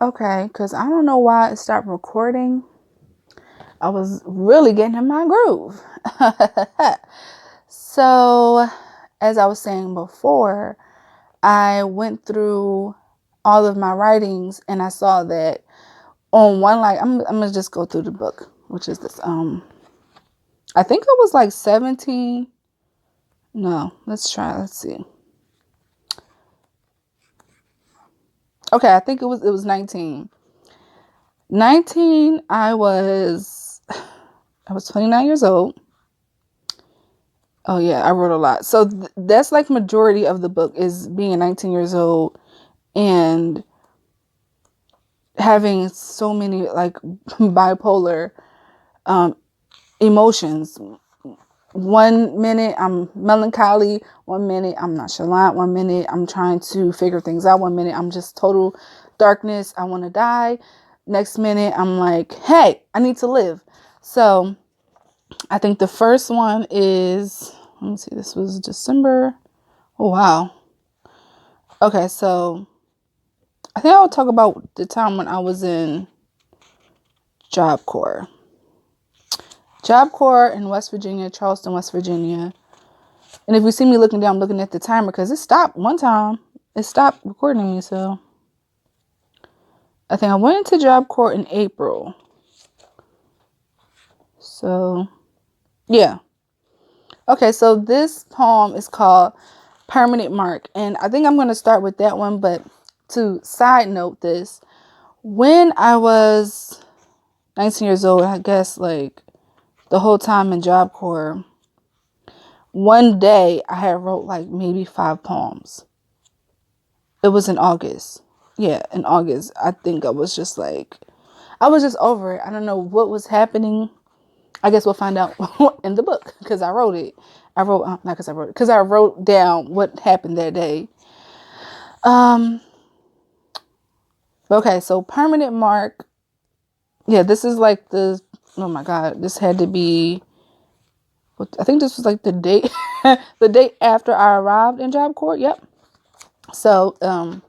Okay, because I don't know why it stopped recording. I was really getting in my groove. So, as I was saying before, I went through all of my writings and I saw that on one, like, I'm gonna just go through the book, which is this. I think it was like 17. No, let's try. Let's see. Okay, I think it was 19. 19, I was 29 years old. Oh yeah, I wrote a lot. So that's like majority of the book is being 19 years old and having so many like bipolar emotions. 1 minute I'm melancholy, 1 minute I'm nonchalant, 1 minute I'm trying to figure things out, 1 minute I'm just total darkness, I want to die. Next minute I'm like, hey, I need to live. So I think the first one is, let me see, this was December. Oh wow. Okay, so I think I'll talk about the time when I was in Job Corps. Job Corps in West Virginia, Charleston, West Virginia. And if you see me looking down, I'm looking at the timer because it stopped one time. It stopped recording me, so I think I went into Job Corps in April. So, yeah. Okay, so this poem is called Permanent Mark. And I think I'm going to start with that one. But to side note this, when I was 19 years old, I guess like the whole time in Job Corps, one day I had wrote like maybe 5 poems. It was in August. Yeah, in August. I think I was just over it. I don't know what was happening. I guess we'll find out in the book because I wrote it. Not because I wrote it, because I wrote down what happened that day. Okay, so Permanent Mark. Yeah, this is like oh my God, this had to be, I think this was like the date, the day after I arrived in Job Corps. Yep. So, I'm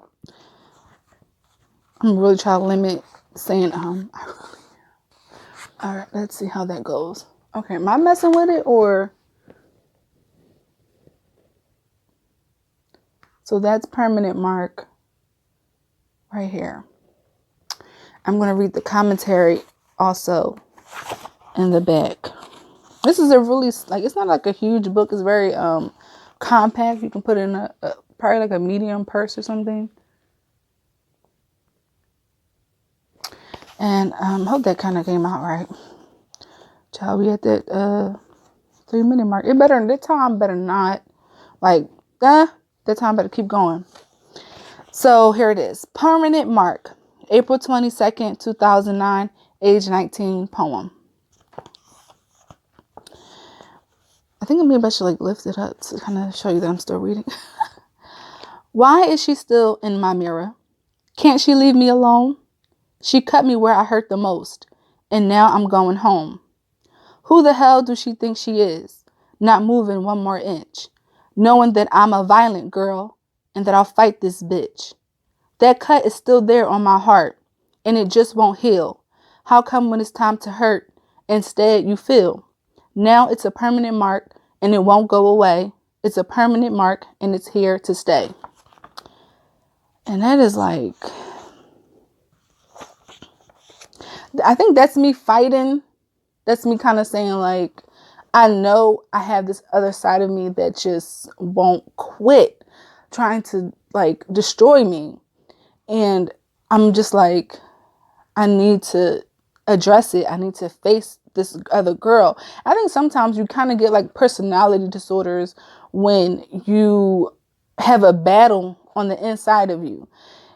really trying to limit saying, all right, let's see how that goes. Okay, am I messing with it or? So that's Permanent Mark right here. I'm going to read the commentary also in the back. This is a really, like, it's not like a huge book. It's very compact. You can put it in probably like a medium purse or something. And hope that kind of came out right. Child, we at that 3-minute mark. It better, that time better not, like, that time better keep going. So here it is. Permanent Mark, April 22nd, 2009, age 19, poem. I think maybe I should like lift it up to kind of show you that I'm still reading. Why is she still in my mirror? Can't she leave me alone? She cut me where I hurt the most, and now I'm going home. Who the hell does she think she is? Not moving 1 more inch, knowing that I'm a violent girl and that I'll fight this bitch. That cut is still there on my heart, and it just won't heal. How come when it's time to hurt, instead you feel? Now it's a permanent mark, and it won't go away. It's a permanent mark, and it's here to stay. And that is like, I think that's me fighting. That's me kind of saying like, I know I have this other side of me that just won't quit trying to like destroy me. And I'm just like, I need to address it. I need to face this other girl. I think sometimes you kind of get like personality disorders when you have a battle on the inside of you.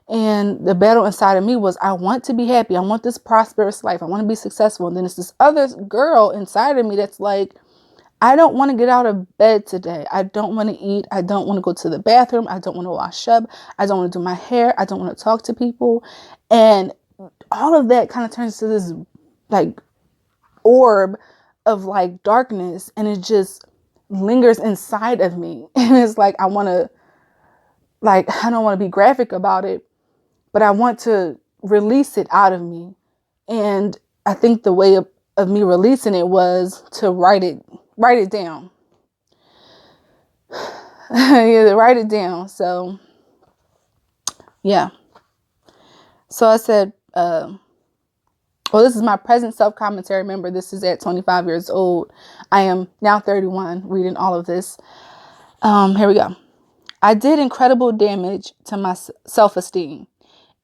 And the battle inside of me was, I want to be happy. I want this prosperous life. I want to be successful. And then it's this other girl inside of me that's like, I don't want to get out of bed today. I don't want to eat. I don't want to go to the bathroom. I don't want to wash up. I don't want to do my hair. I don't want to talk to people. And all of that kind of turns to this like orb of like darkness. And it just lingers inside of me. And it's like, I don't want to be graphic about it, but I want to release it out of me. And I think the way of me releasing it was to write it down. Yeah, write it down. So yeah. So I said, well, this is my present self-commentary. Remember, this is at 25 years old. I am now 31 reading all of this. Here we go. I did incredible damage to my self-esteem,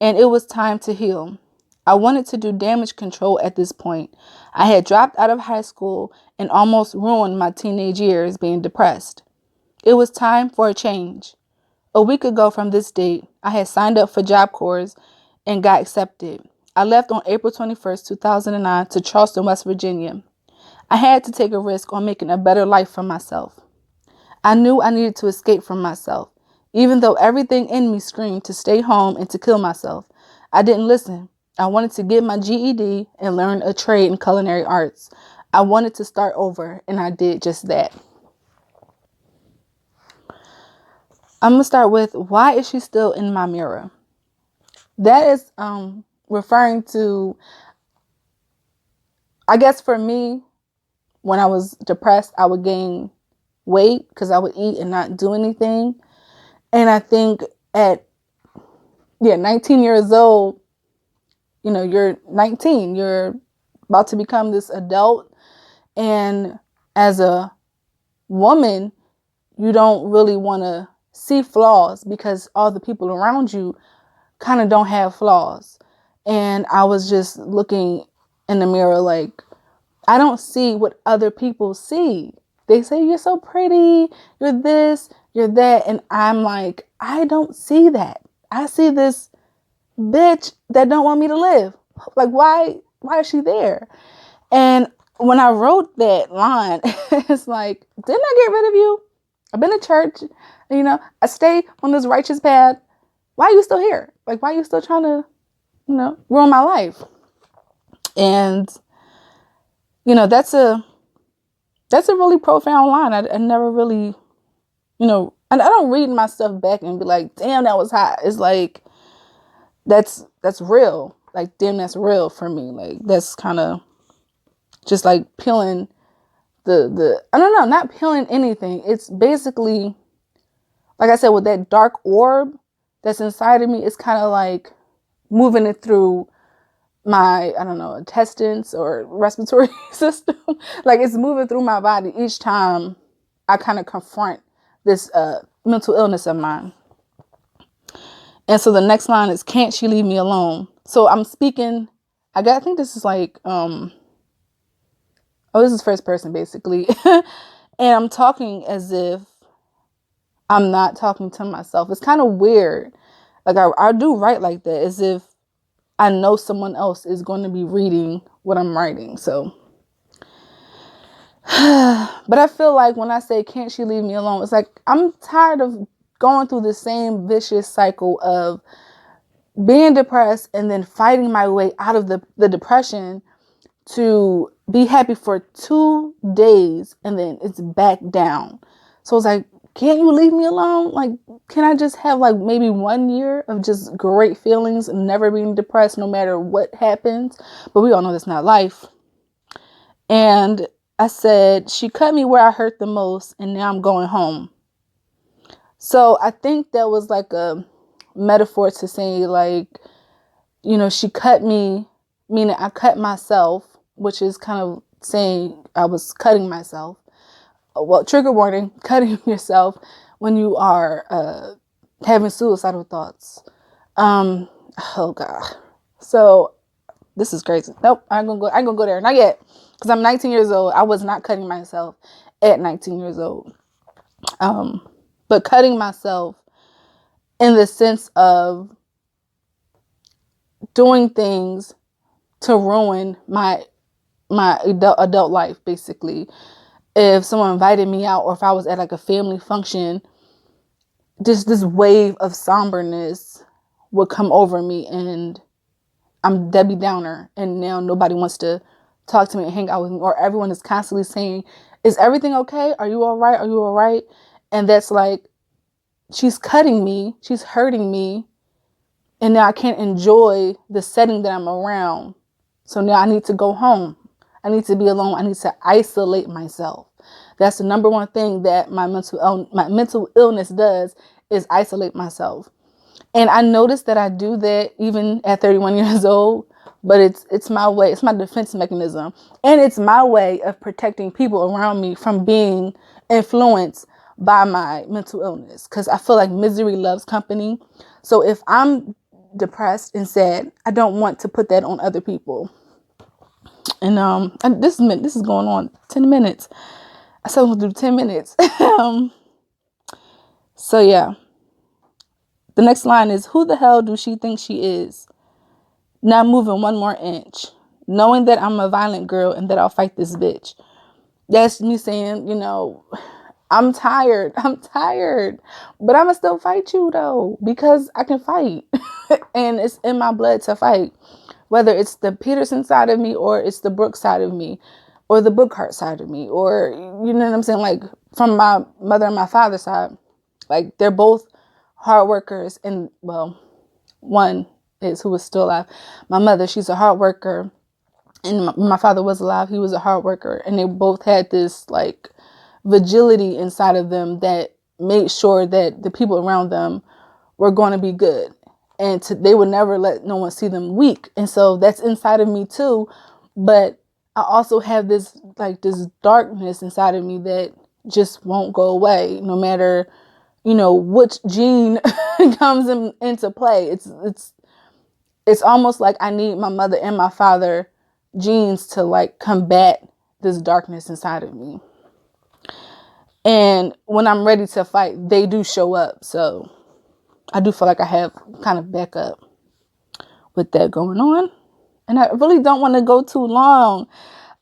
and it was time to heal. I wanted to do damage control at this point. I had dropped out of high school and almost ruined my teenage years being depressed. It was time for a change. A week ago from this date, I had signed up for Job Corps and got accepted. I left on April 21st, 2009 to Charleston, West Virginia. I had to take a risk on making a better life for myself. I knew I needed to escape from myself. Even though everything in me screamed to stay home and to kill myself, I didn't listen. I wanted to get my GED and learn a trade in culinary arts. I wanted to start over, and I did just that. I'm going to start with, why is she still in my mirror? That is referring to, I guess for me, when I was depressed, I would gain weight because I would eat and not do anything. And I think at 19 years old, you're 19, you're about to become this adult. And as a woman, you don't really want to see flaws because all the people around you kind of don't have flaws. And I was just looking in the mirror like, I don't see what other people see. They say, you're so pretty, you're this, you're that. And I'm like, I don't see that. I see this bitch that don't want me to live. Like, why is she there? And when I wrote that line, it's like, didn't I get rid of you? I've been to church, I stay on this righteous path. Why are you still here? Like, why are you still trying to, ruin my life? And, that's a really profound line. I never really, and I don't read my stuff back and be like, damn, that was hot. It's like, that's real. Like, damn, that's real for me. Like, that's kind of just like peeling I don't know, not peeling anything. It's basically, like I said, with that dark orb that's inside of me, it's kind of like moving it through my, I don't know, intestines or respiratory system. Like, it's moving through my body each time I kind of confront this mental illness of mine. And so the next line is, can't she leave me alone? So I'm speaking, I think this is like, this is first person basically. And I'm talking as if I'm not talking to myself. It's kind of weird. Like, I do write like that, as if I know someone else is going to be reading what I'm writing. So, but I feel like when I say, can't she leave me alone? It's like, I'm tired of going through the same vicious cycle of being depressed and then fighting my way out of the depression to be happy for 2 days and then it's back down. So it's like, can't you leave me alone? Like, can I just have like maybe 1 year of just great feelings and never being depressed no matter what happens? But we all know that's not life. And I said, she cut me where I hurt the most and now I'm going home. So I think that was like a metaphor to say, like, she cut me, meaning I cut myself, which is kind of saying I was cutting myself. Well, trigger warning, cutting yourself when you are having suicidal thoughts. Oh God. So this is crazy. Nope, I ain't gonna go there. Not yet. Because I'm 19 years old. I was not cutting myself at 19 years old. But cutting myself in the sense of doing things to ruin my adult life, basically. If someone invited me out or if I was at like a family function, just this wave of somberness would come over me and I'm Debbie Downer and now nobody wants to talk to me and hang out with me, or everyone is constantly saying, is everything okay? Are you all right? Are you all right? And that's like, she's cutting me. She's hurting me. And now I can't enjoy the setting that I'm around. So now I need to go home. I need to be alone. I need to isolate myself. That's the number one thing that my mental illness does, is isolate myself. And I noticed that I do that even at 31 years old, but it's my way. It's my defense mechanism. And it's my way of protecting people around me from being influenced by my mental illness. Because I feel like misery loves company. So if I'm depressed and sad, I don't want to put that on other people. And this is going on 10 minutes. I said I was going to do 10 minutes. So yeah. The next line is, who the hell do she think she is? Not moving one more inch. Knowing that I'm a violent girl and that I'll fight this bitch. That's me saying, you know, I'm tired. But I'm going to still fight you though, because I can fight. And it's in my blood to fight. Whether it's the Peterson side of me, or it's the Brooke side of me, or the Bookhart side of me, or, you know what I'm saying? Like, from my mother and my father's side, like, they're both hard workers. And, well, one is, who is still alive. My mother, she's a hard worker. And my father was alive. He was a hard worker. And they both had this, like, vigility inside of them that made sure that the people around them were going to be good. And they would never let no one see them weak. And so that's inside of me too. But I also have this, like, this darkness inside of me that just won't go away, no matter, you know, which gene comes into play. It's almost like I need my mother and my father genes to, like, combat this darkness inside of me. And when I'm ready to fight, they do show up. So I do feel like I have kind of backup with that going on. And I really don't want to go too long.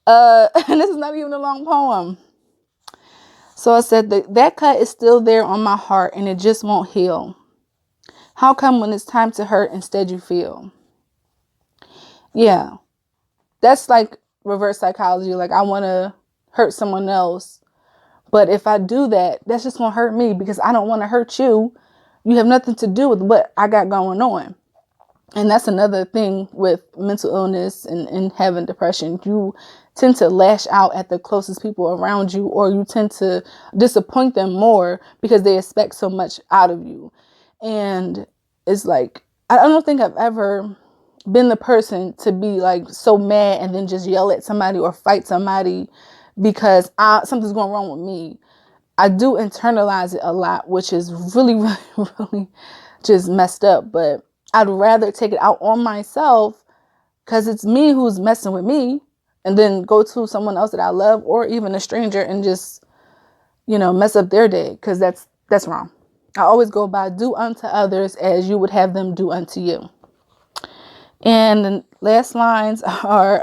And this is not even a long poem. So I said that cut is still there on my heart and it just won't heal. How come when it's time to hurt, instead you feel? Yeah, that's like reverse psychology. Like, I want to hurt someone else. But if I do that, that's just going to hurt me, because I don't want to hurt you. You have nothing to do with what I got going on. And that's another thing with mental illness and having depression. You tend to lash out at the closest people around you, or you tend to disappoint them more because they expect so much out of you. And it's like, I don't think I've ever been the person to be, like, so mad and then just yell at somebody or fight somebody because something's going wrong with me. I do internalize it a lot, which is really, really, really just messed up. But I'd rather take it out on myself, because it's me who's messing with me, and then go to someone else that I love, or even a stranger, and just, you know, mess up their day, because that's wrong. I always go by, do unto others as you would have them do unto you. And the last lines are,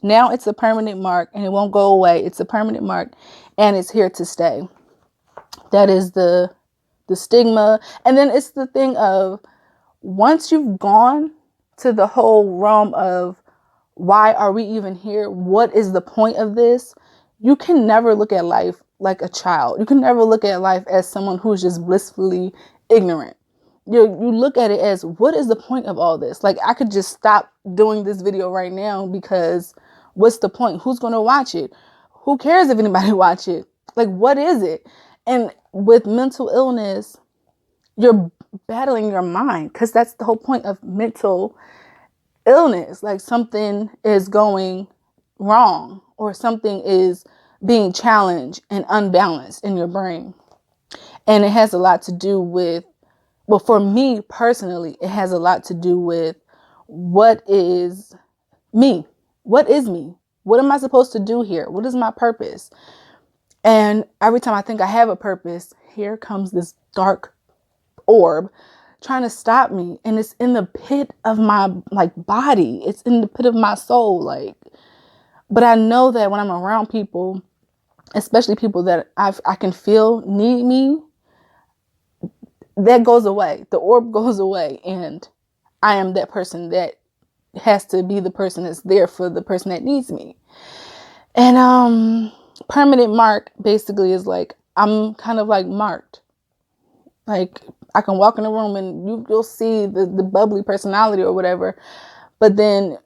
now it's a permanent mark and it won't go away. It's a permanent mark and it's here to stay. That is the stigma. And then it's the thing of, once you've gone to the whole realm of, why are we even here? What is the point of this? You can never look at life like a child. You can never look at life as someone who's just blissfully ignorant. You look at it as, what is the point of all this? Like, I could just stop doing this video right now, because what's the point? Who's going to watch it? Who cares if anybody watch it? Like, what is it? And with mental illness, you're battling your mind, because that's the whole point of mental illness. Like, something is going wrong, or something is being challenged and unbalanced in your brain. And it has a lot to do with, well, for me personally, it has a lot to do with, what is me? What is me? What am I supposed to do here? What is my purpose? And every time I think I have a purpose, here comes this dark orb trying to stop me. And it's in the pit of my, like, body. It's in the pit of my soul. Like, but I know that when I'm around people, especially people that I can feel need me, that goes away. The orb goes away. And I am that person that has to be the person that's there for the person that needs me. And permanent mark basically is like, I'm kind of like marked. Like, I can walk in a room and you'll see the bubbly personality or whatever. But then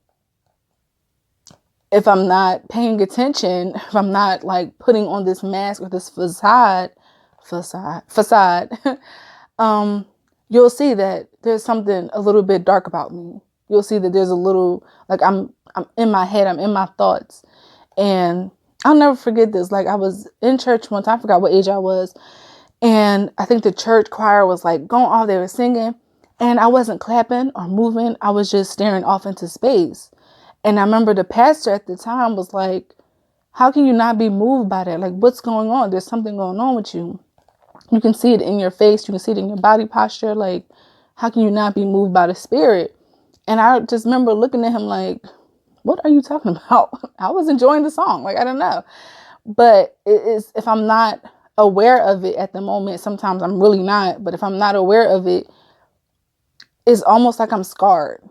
if I'm not paying attention, if I'm not like putting on this mask or this facade, you'll see that there's something a little bit dark about me. You'll see that there's a little, like I'm in my head, I'm in my thoughts. And I'll never forget this. Like I was in church one time, I forgot what age I was. And I think the church choir was like going off, they were singing. And I wasn't clapping or moving. I was just staring off into space. And I remember the pastor at the time was like, how can you not be moved by that? Like, what's going on? There's something going on with you. You can see it in your face. You can see it in your body posture. Like, how can you not be moved by the spirit? And I just remember looking at him like, what are you talking about? I was enjoying the song. Like, I don't know. But it is, if I'm not aware of it at the moment, sometimes I'm really not. But if I'm not aware of it, it's almost like I'm scarred.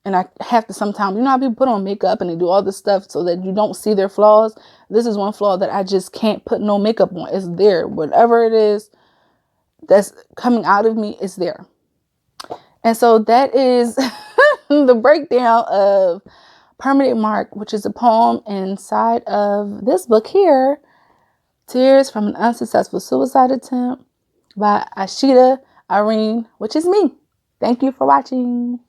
And I have to sometimes, you know how people put on makeup and they do all this stuff so that you don't see their flaws. This is one flaw that I just can't put no makeup on. It's there. Whatever it is that's coming out of me is there. And so that is the breakdown of Permanent Mark, which is a poem inside of this book here, Tears from an Unsuccessful Suicide Attempt by Ahsheeda, Irene, which is me. Thank you for watching.